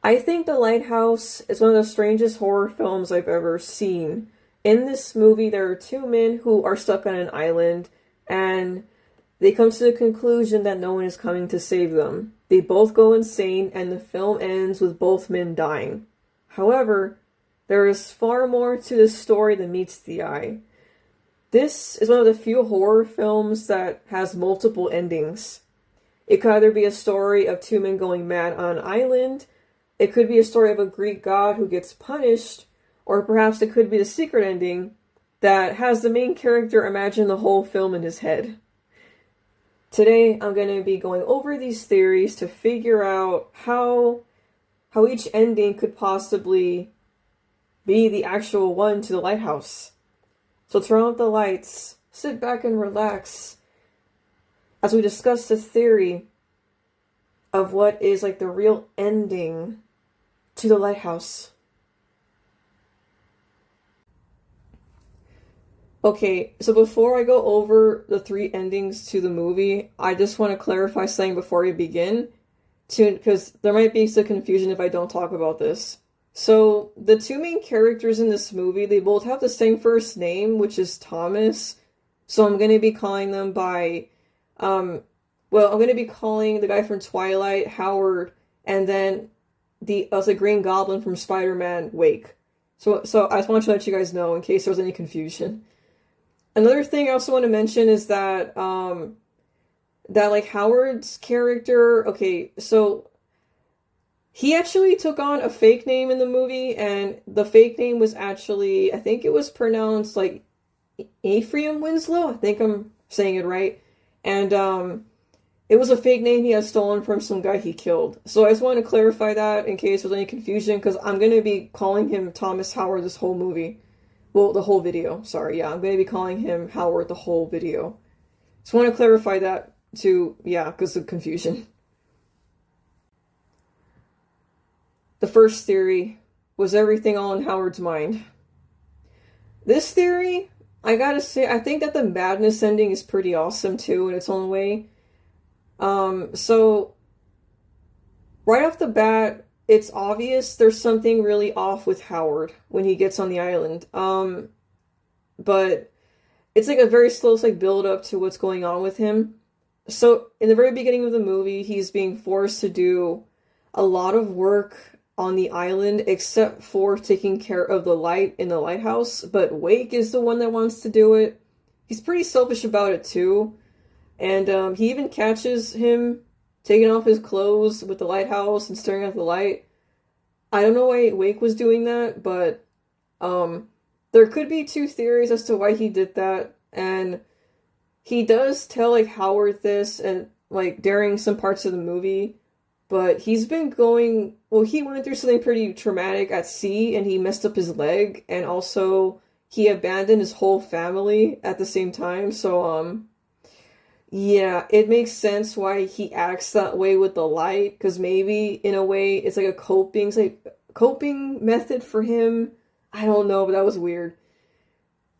I think The Lighthouse is one of the strangest horror films I've ever seen. In this movie, there are two men who are stuck on an island, and they come to the conclusion that no one is coming to save them. They both go insane, and the film ends with both men dying. However, there is far more to this story than meets the eye. This is one of the few horror films that has multiple endings. It could either be a story of two men going mad on an island, it could be a story of a Greek god who gets punished, or perhaps it could be the secret ending that has the main character imagine the whole film in his head. Today, I'm going to be going over these theories to figure out how each ending could possibly be the actual one to the lighthouse. So turn out the lights, sit back and relax as we discuss the theory of what is like the real ending to the lighthouse. Okay, so before I go over the three endings to the movie, I just want to clarify something before we begin, because there might be some confusion if I don't talk about this. So, the two main characters in this movie, they both have the same first name, which is Thomas. So I'm going to be calling them by, I'm going to be calling the guy from Twilight, Howard, and then the Green Goblin from Spider-Man, Wake. So I just want to let you guys know in case there was any confusion. Another thing I also want to mention is that, like Howard's character, okay, so he actually took on a fake name in the movie, and the fake name was actually, I think it was pronounced like Ephraim Winslow. I think I'm saying it right. And it was a fake name he had stolen from some guy he killed. So I just want to clarify that in case there's any confusion, because I'm going to be calling him Thomas Howard this whole movie. Well, the whole video. Sorry, yeah, I'm going to be calling him Howard the whole video. Just want to clarify that too, yeah, because of confusion. The first theory was everything all in Howard's mind. This theory, I gotta say, I think that the madness ending is pretty awesome too in its own way. So right off the bat, it's obvious there's something really off with Howard when he gets on the island. But it's like a very slow like build up to what's going on with him. So in the very beginning of the movie, he's being forced to do a lot of work on the island, except for taking care of the light in the lighthouse, but Wake is the one that wants to do it. He's pretty selfish about it too, and he even catches him taking off his clothes with the lighthouse and staring at the light. I don't know why Wake was doing that, but there could be two theories as to why he did that, and he does tell like Howard this and like during some parts of the movie. But he's been going, well, he went through something pretty traumatic at sea, and he messed up his leg, and also he abandoned his whole family at the same time. So, yeah, it makes sense why he acts that way with the light, because maybe in a way it's like a coping method for him. I don't know, but that was weird.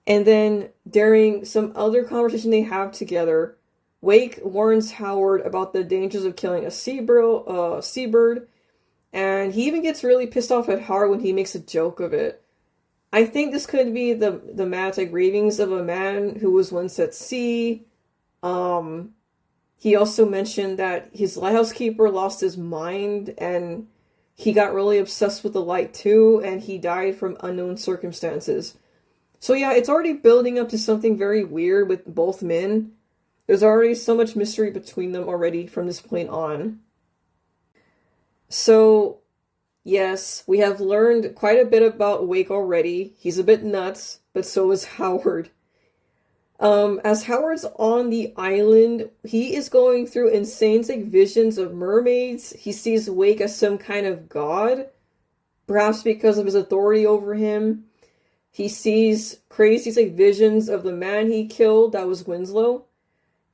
And then during some other conversation they have together, Wake warns Howard about the dangers of killing a seabird, and he even gets really pissed off at Howard when he makes a joke of it. I think this could be the mad like ravings of a man who was once at sea. He also mentioned that his lighthouse keeper lost his mind, and he got really obsessed with the light too, and he died from unknown circumstances. So yeah, it's already building up to something very weird with both men. There's already so much mystery between them already from this point on. So, yes, we have learned quite a bit about Wake already. He's a bit nuts, but so is Howard. As Howard's on the island, he is going through insane like visions of mermaids. He sees Wake as some kind of god, perhaps because of his authority over him. He sees crazy like visions of the man he killed, that was Winslow.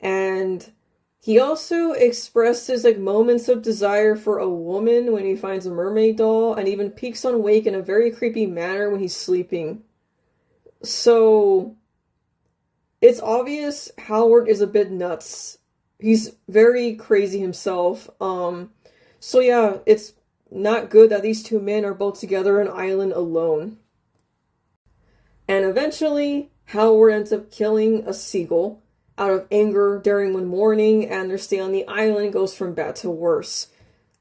And he also expresses like moments of desire for a woman when he finds a mermaid doll, and even peeks on Wake in a very creepy manner when he's sleeping. So it's obvious Howard is a bit nuts. He's very crazy himself. So yeah, it's not good that these two men are both together on an island alone. And eventually, Howard ends up killing a seagull out of anger during one morning, and their stay on the island goes from bad to worse.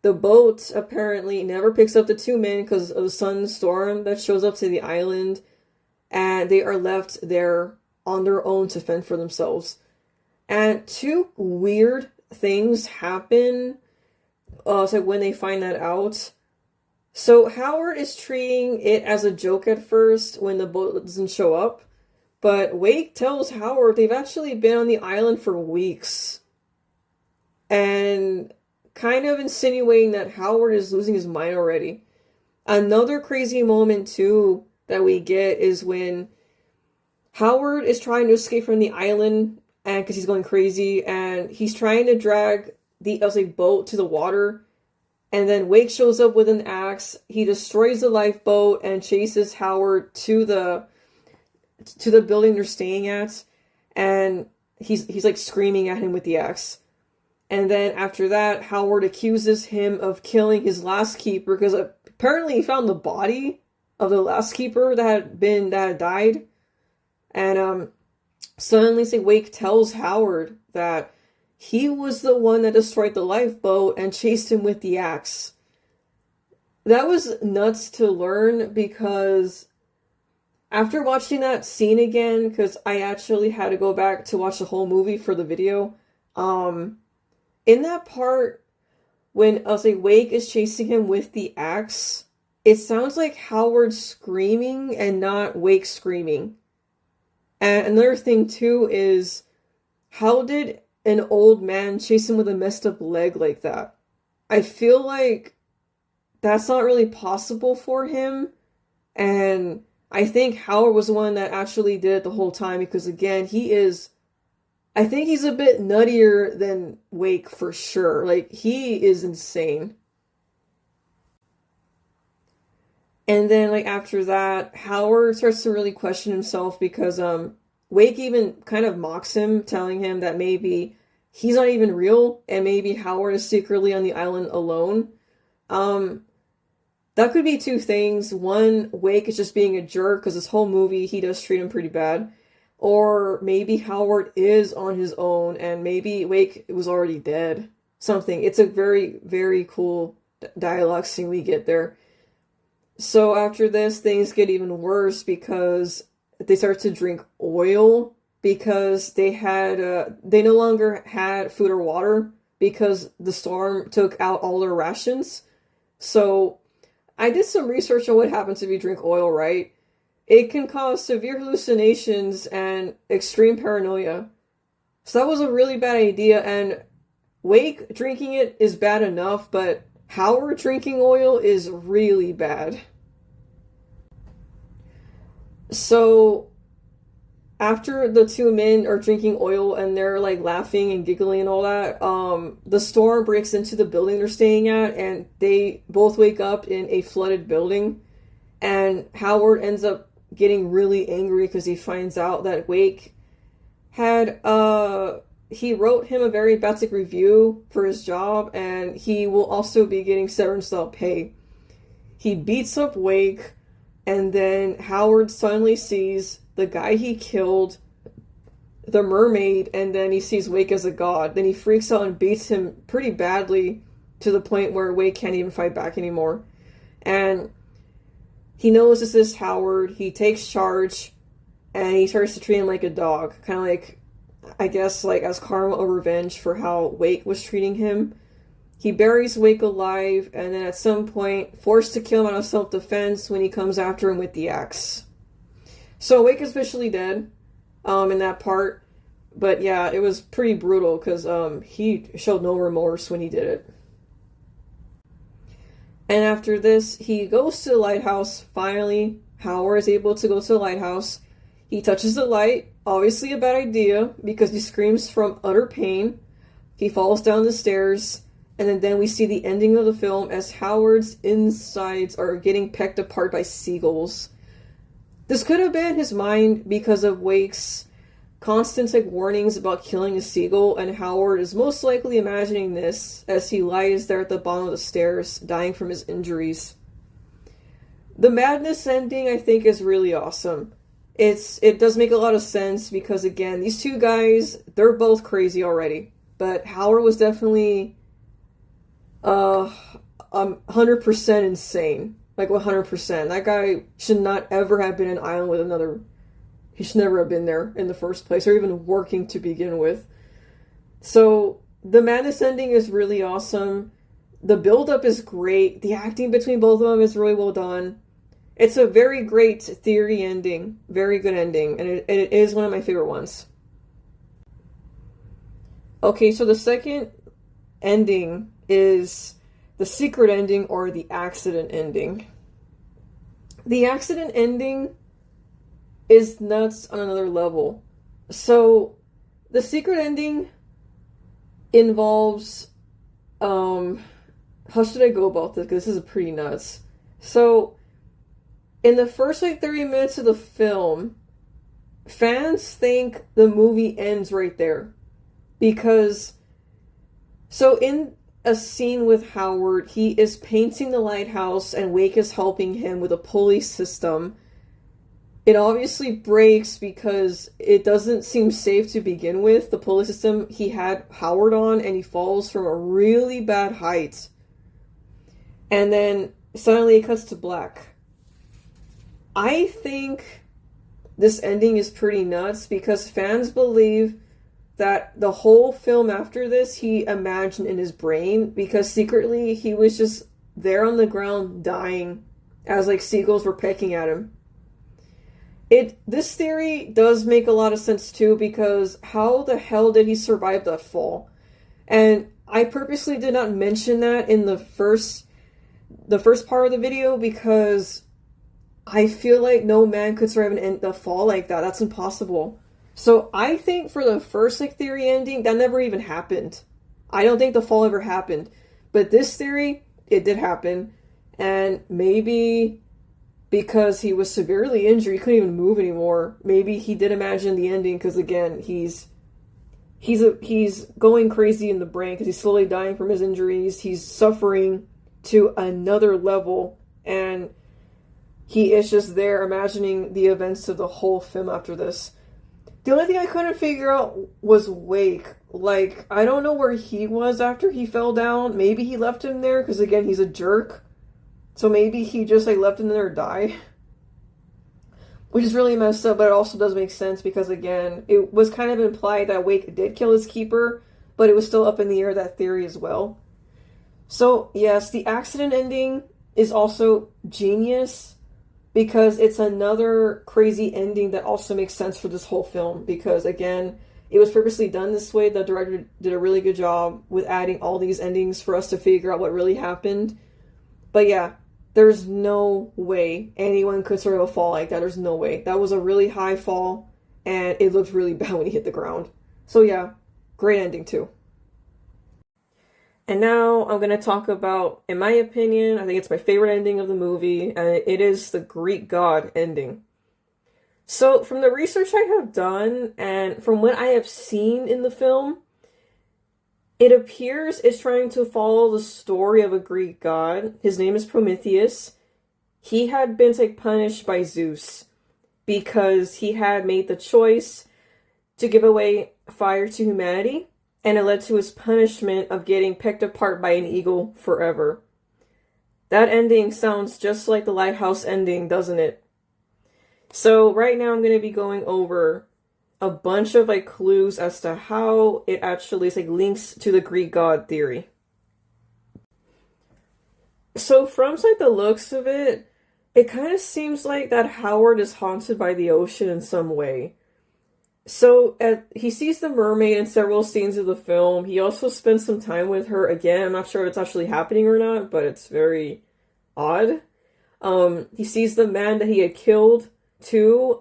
The boat apparently never picks up the two men because of the sunstorm that shows up to the island, and they are left there on their own to fend for themselves. And two weird things happen so when they find that out. So Howard is treating it as a joke at first when the boat doesn't show up, but Wake tells Howard they've actually been on the island for weeks, and kind of insinuating that Howard is losing his mind already. Another crazy moment too that we get is when Howard is trying to escape from the island, and because he's going crazy, and he's trying to drag the boat to the water, and then Wake shows up with an axe. He destroys the lifeboat and chases Howard to the building they're staying at, and he's like screaming at him with the axe. And then after that, Howard accuses him of killing his last keeper because apparently he found the body of the last keeper that had died. And suddenly Wake tells Howard that he was the one that destroyed the lifeboat and chased him with the axe. That was nuts to learn, because after watching that scene again, because I actually had to go back to watch the whole movie for the video, in that part, when Wake is chasing him with the axe, it sounds like Howard screaming and not Wake screaming. And another thing too is, how did an old man chase him with a messed up leg like that? I feel like that's not really possible for him, and I think Howard was the one that actually did it the whole time, because again, I think he's a bit nuttier than Wake for sure. Like, he is insane. And then, after that, Howard starts to really question himself, because Wake even kind of mocks him, telling him that maybe he's not even real, and maybe Howard is secretly on the island alone. That could be two things. One, Wake is just being a jerk, because this whole movie, he does treat him pretty bad. Or maybe Howard is on his own, and maybe Wake was already dead. Something. It's a very, very cool dialogue scene we get there. So after this, things get even worse, because they start to drink oil, because they no longer had food or water, because the storm took out all their rations. So I did some research on what happens if you drink oil, right? It can cause severe hallucinations and extreme paranoia. So that was a really bad idea, and Wake drinking it is bad enough, but Howard drinking oil is really bad. So after the two men are drinking oil and they're laughing and giggling and all that, the storm breaks into the building they're staying at, and they both wake up in a flooded building, and Howard ends up getting really angry because he finds out that Wake had he wrote him a very basic review for his job, and he will also be getting severance style pay. He beats up Wake, and then Howard suddenly sees the guy he killed, the mermaid, and then he sees Wake as a god. Then he freaks out and beats him pretty badly, to the point where Wake can't even fight back anymore. And he knows this is Howard. He takes charge, and he starts to treat him like a dog. Kind of I guess, as karma or revenge for how Wake was treating him. He buries Wake alive, and then at some point, forced to kill him out of self-defense when he comes after him with the axe. So Wake is officially dead, in that part. But yeah, it was pretty brutal, because he showed no remorse when he did it. And after this, he goes to the lighthouse. Finally, Howard is able to go to the lighthouse. He touches the light. Obviously a bad idea, because he screams from utter pain. He falls down the stairs. And then we see the ending of the film as Howard's insides are getting pecked apart by seagulls. This could have been his mind because of Wake's constant like warnings about killing a seagull, and Howard is most likely imagining this as he lies there at the bottom of the stairs, dying from his injuries. The madness ending, I think, is really awesome. It does make a lot of sense because, again, these two guys, they're both crazy already. But Howard was definitely 100% insane. Like 100%. That guy should not ever have been an island with another. He should never have been there in the first place, or even working to begin with. So the madness ending is really awesome. The build-up is great. The acting between both of them is really well done. It's a very great theory ending. Very good ending. And it is one of my favorite ones. Okay, so the second ending is the secret ending or the accident ending. The accident ending is nuts on another level. So the secret ending involves how should I go about this? Because this is pretty nuts. So in the first like 30 minutes of the film, fans think the movie ends right there. Because so in a scene with Howard, he is painting the lighthouse and Wake is helping him with a pulley system. It obviously breaks because it doesn't seem safe to begin with. The pulley system he had Howard on, and he falls from a really bad height. And then suddenly it cuts to black. I think this ending is pretty nuts because fans believe that the whole film after this he imagined in his brain, because secretly he was just there on the ground dying as like seagulls were pecking at him. This theory does make a lot of sense too, because how the hell did he survive that fall? And I purposely did not mention that in the first part of the video because I feel like no man could survive a fall like that. That's impossible. So I think for the first like theory ending, that never even happened. I don't think the fall ever happened. But this theory, it did happen. And maybe because he was severely injured, he couldn't even move anymore. Maybe he did imagine the ending because, again, he's going crazy in the brain because he's slowly dying from his injuries. He's suffering to another level, and he is just there imagining the events of the whole film after this. The only thing I couldn't figure out was Wake. Like, I don't know where he was after he fell down. Maybe he left him there because, again, he's a jerk. So maybe he just like left him there to die. Which is really messed up, but it also does make sense because, again, it was kind of implied that Wake did kill his keeper, but it was still up in the air, that theory as well. So, yes, the accident ending is also genius because it's another crazy ending that also makes sense for this whole film because, again, it was purposely done this way. The director did a really good job with adding all these endings for us to figure out what really happened. But yeah, there's no way anyone could survive a fall like that. There's no way. That was a really high fall, and it looked really bad when he hit the ground. So yeah, great ending too. And now I'm going to talk about, in my opinion, I think it's my favorite ending of the movie, and it is the Greek god ending. So from the research I have done, and from what I have seen in the film, it appears it's trying to follow the story of a Greek god. His name is Prometheus. He had been punished by Zeus because he had made the choice to give away fire to humanity, and it led to his punishment of getting picked apart by an eagle forever. That ending sounds just like the Lighthouse ending, doesn't it? So right now I'm going to be going over a bunch of clues as to how it actually links to the Greek god theory. So from the looks of it, it kind of seems like that Howard is haunted by the ocean in some way. So he sees the mermaid in several scenes of the film. He also spends some time with her again. I'm not sure if it's actually happening or not, but it's very odd. He sees the man that he had killed too.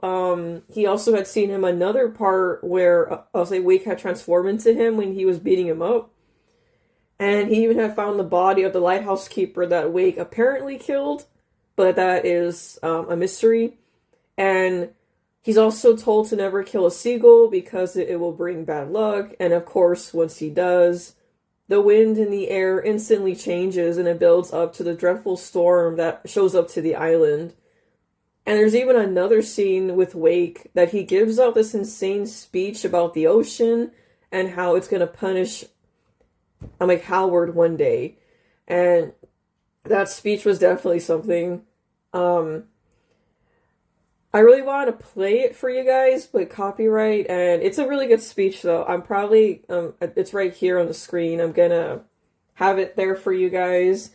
He also had seen him another part where Wake had transformed into him when he was beating him up. And he even had found the body of the lighthouse keeper that Wake apparently killed, but that is a mystery. And He's also told to never kill a seagull because it will bring bad luck. And of course, once he does, the wind in the air instantly changes and it builds up to the dreadful storm that shows up to the island. And there's even another scene with Wake that he gives out this insane speech about the ocean and how it's going to punish like Howard one day. And that speech was definitely something. I really want to play it for you guys, but copyright, and it's a really good speech though. I'm probably, it's right here on the screen. I'm gonna have it there for you guys.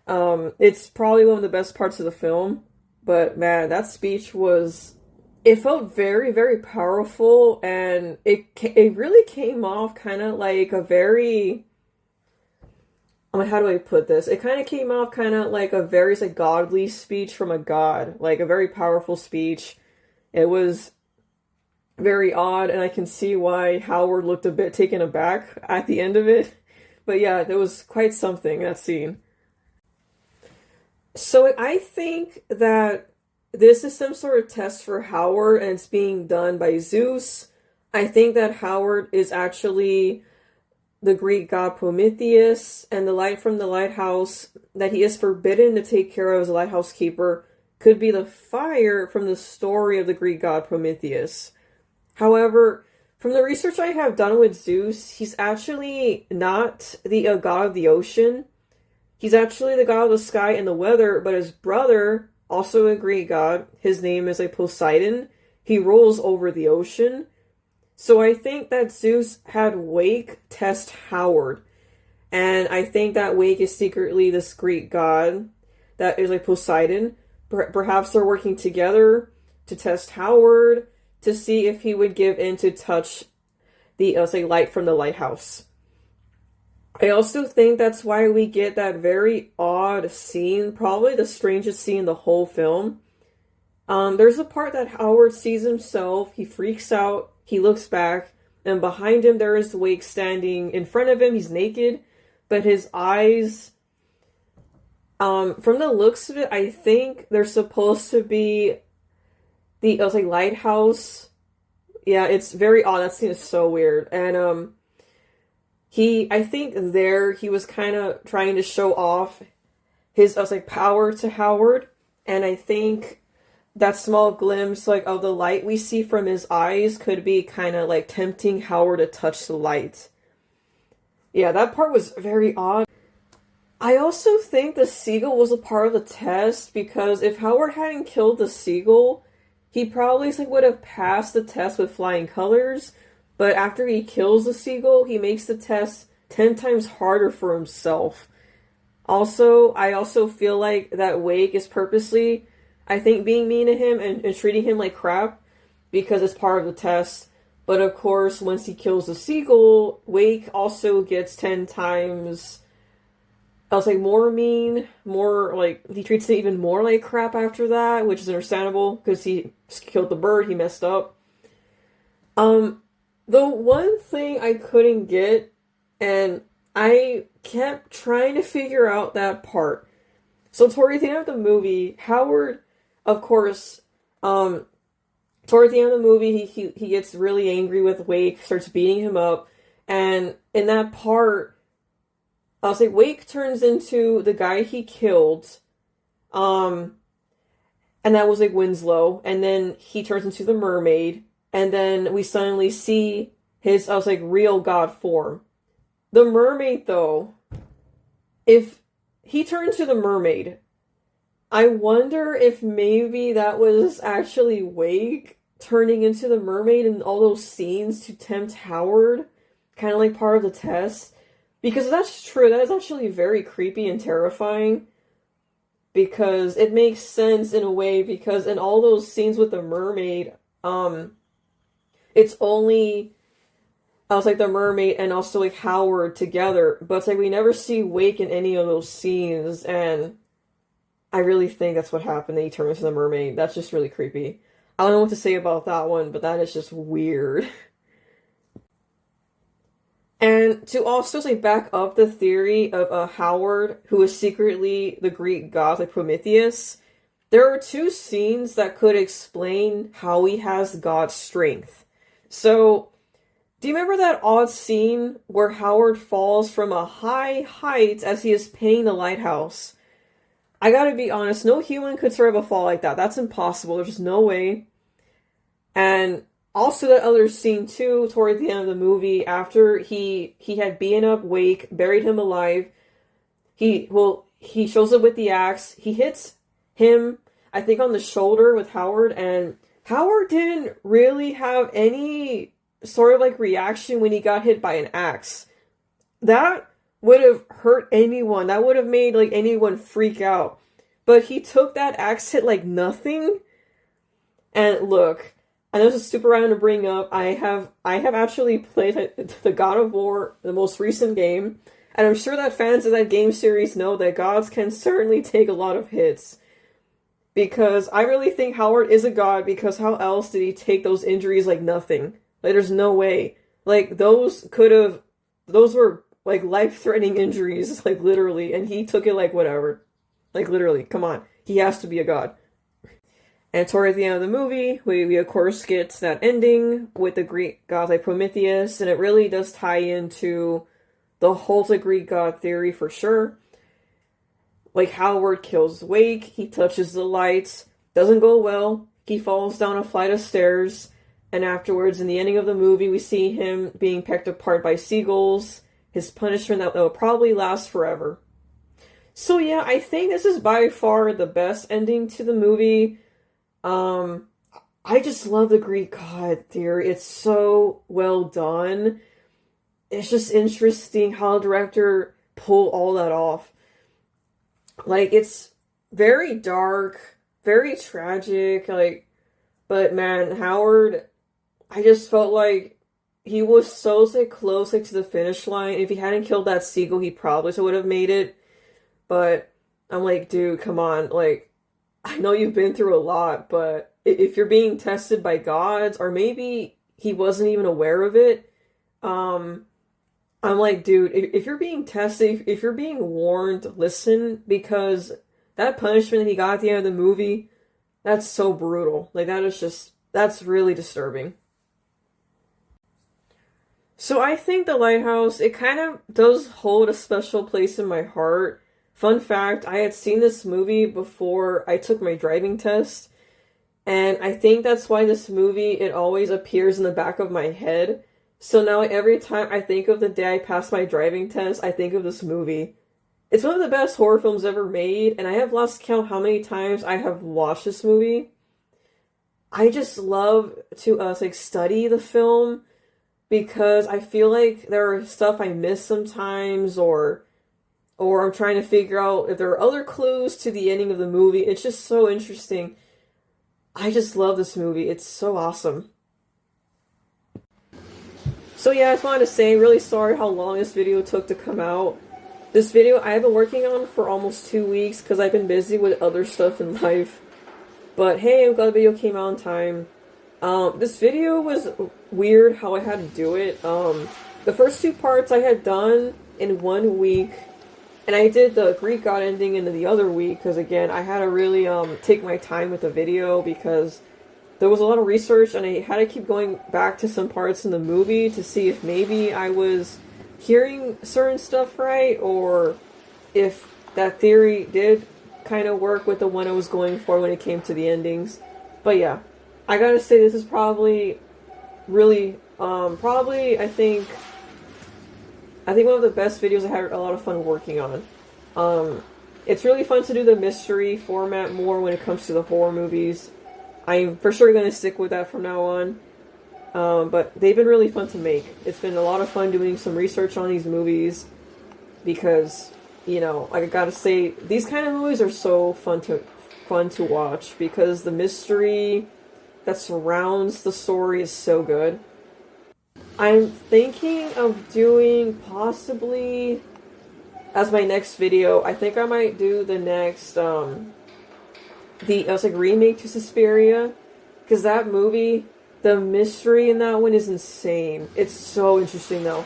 It's probably one of the best parts of the film, but man, that speech was, it felt very, very powerful, and it really came off kind of like a very, how do I put this? It kind of came off kind of like a very like godly speech from a god, like a very powerful speech. It was very odd, and I can see why Howard looked a bit taken aback at the end of it. But yeah, there was quite something, that scene. So I think that this is some sort of test for Howard, and it's being done by Zeus. I think that Howard is actually the Greek god Prometheus, and the light from the lighthouse that he is forbidden to take care of as a lighthouse keeper could be the fire from the story of the Greek god Prometheus. However, from the research I have done with Zeus, he's actually not the god of the ocean. He's actually the god of the sky and the weather, but his brother, also a Greek god, his name is a Poseidon. He rules over the ocean. So I think that Zeus had Wake test Howard. And I think that Wake is secretly this Greek god that is like Poseidon. Perhaps they're working together to test Howard to see if he would give in to touch the say light from the lighthouse. I also think that's why we get that very odd scene, probably the strangest scene in the whole film. There's a part that Howard sees himself, he freaks out, he looks back, and behind him there is Wake standing in front of him. He's naked, but his eyes, from the looks of it, I think they're supposed to be the, like, lighthouse. Yeah, it's very odd. That scene is so weird. And, I think there, he was kind of trying to show off his, like, power to Howard. And I think that small glimpse, like, of the light we see from his eyes could be kind of, like, tempting Howard to touch the light. Yeah, that part was very odd. I also think the seagull was a part of the test, because if Howard hadn't killed the seagull, he probably, like, would have passed the test with flying colors. But after he kills the seagull, he makes the test 10 times harder for himself. Also, I also feel like that Wake is purposely, I think, being mean to him and treating him like crap because it's part of the test. But of course, once he kills the seagull, Wake also gets 10 times, I was like, more mean, more like, he treats it even more like crap after that, which is understandable because he killed the bird, he messed up. The one thing I couldn't get, and I kept trying to figure out that part. So toward the end of the movie, Howard, of course, toward the end of the movie, he gets really angry with Wake, starts beating him up, and in that part, I was like, Wake turns into the guy he killed, and that was like Winslow, and then he turns into the mermaid, and then we suddenly see his, I was like, real god form. The mermaid, though, if he turned to the mermaid, I wonder if maybe that was actually Wake turning into the mermaid in all those scenes to tempt Howard, kind of like part of the test. Because if that's true, that is actually very creepy and terrifying. Because it makes sense in a way, because in all those scenes with the mermaid, it's only, I was like, the mermaid and also like Howard together, but it's like we never see Wake in any of those scenes, and I really think that's what happened, that he turned into the mermaid. That's just really creepy. I don't know what to say about that one, but that is just weird. And to also like back up the theory of Howard, who is secretly the Greek god like Prometheus, there are two scenes that could explain how he has God's strength. So, do you remember that odd scene where Howard falls from a high height as he is painting the lighthouse? I gotta be honest, no human could survive a fall like that. That's impossible. There's just no way. And also that other scene too, toward the end of the movie, after he had beaten up Wake, buried him alive, he shows up with the axe, he hits him, I think, on the shoulder with Howard, and Howard didn't really have any sort of like reaction when he got hit by an axe. That would have hurt anyone. That would have made like anyone freak out. But he took that axe hit like nothing. And look, I know this is super random to bring up. I have actually played the God of War, the most recent game, and I'm sure that fans of that game series know that gods can certainly take a lot of hits. Because I really think Howard is a god, because how else did he take those injuries like nothing? Like, there's no way. Like, those were like life-threatening injuries, like literally, and he took it like whatever. Like literally, come on. He has to be a god. And toward the end of the movie, we of course get that ending with the Greek gods like Prometheus, and it really does tie into the whole Greek god theory for sure. Like, Howard kills Wake, he touches the lights, doesn't go well, he falls down a flight of stairs, and afterwards, in the ending of the movie, we see him being pecked apart by seagulls, his punishment that will probably last forever. So yeah, I think this is by far the best ending to the movie. I just love the Greek god theory. It's so well done. It's just interesting how the director pulled all that off. Like, it's very dark, very tragic, like, but man, Howard, I just felt like he was so, like, close, like, to the finish line. If he hadn't killed that seagull, he probably would have made it. But I'm like, dude, come on, like, I know you've been through a lot, but if you're being tested by gods, or maybe he wasn't even aware of it, I'm like, dude, if you're being tested, if you're being warned, listen, because that punishment that he got at the end of the movie, that's so brutal. Like, that's really disturbing. So I think The Lighthouse, it kind of does hold a special place in my heart. Fun fact, I had seen this movie before I took my driving test, and I think that's why this movie, it always appears in the back of my head. So now every time I think of the day I passed my driving test, I think of this movie. It's one of the best horror films ever made, and I have lost count how many times I have watched this movie. I just love to like study the film, because I feel like there are stuff I miss sometimes, or I'm trying to figure out if there are other clues to the ending of the movie. It's just so interesting. I just love this movie. It's so awesome. So yeah, I just wanted to say, really sorry how long this video took to come out. This video I have been working on for almost 2 weeks because I've been busy with other stuff in life. But hey, I'm glad the video came out on time. This video was weird how I had to do it. The first 2 parts I had done in 1 week, and I did the Greek god ending in the other week, because again, I had to really take my time with the video, because there was a lot of research, and I had to keep going back to some parts in the movie to see if maybe I was hearing certain stuff right, or if that theory did kind of work with the one I was going for when it came to the endings. But yeah, I gotta say, this is probably really, I think one of the best videos I had a lot of fun working on. It's really fun to do the mystery format more when it comes to the horror movies. I'm for sure going to stick with that from now on. But they've been really fun to make. It's been a lot of fun doing some research on these movies, because, you know, like, I gotta say, these kind of movies are so fun to watch, because the mystery that surrounds the story is so good. I'm thinking of doing, possibly, as my next video, I think I might do the next, remake to Suspiria, because that movie, the mystery in that one is insane. It's so interesting, though.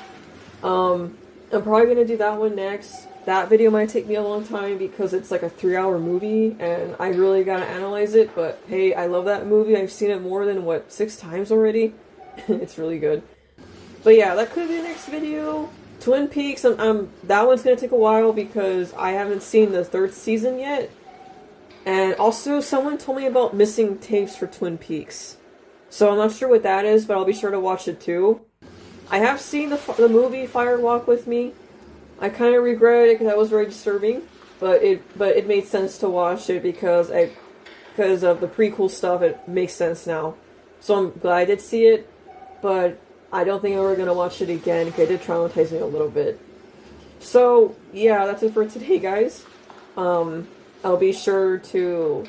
I'm probably gonna do that one next. that video might take me a long time because it's like a 3-hour movie and I really gotta analyze it, but hey, I love that movie. I've seen it more than, what, 6 times already? It's really good. But yeah, that could be the next video. Twin Peaks, that one's gonna take a while because I haven't seen the 3rd season yet. And also, someone told me about missing tapes for Twin Peaks. So I'm not sure what that is, but I'll be sure to watch it too. I have seen the movie Fire Walk with Me. I kind of regret it because that was very disturbing, but it made sense to watch it because of the prequel stuff. It makes sense now. So I'm glad I did see it, but I don't think I'm ever going to watch it again because it did traumatize me a little bit. So, yeah, that's it for today, guys. I'll be sure to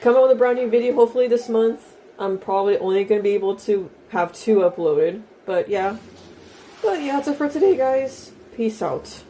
come out with a brand new video hopefully this month. I'm probably only going to be able to have 2 uploaded. But yeah, that's it for today, guys. Peace out.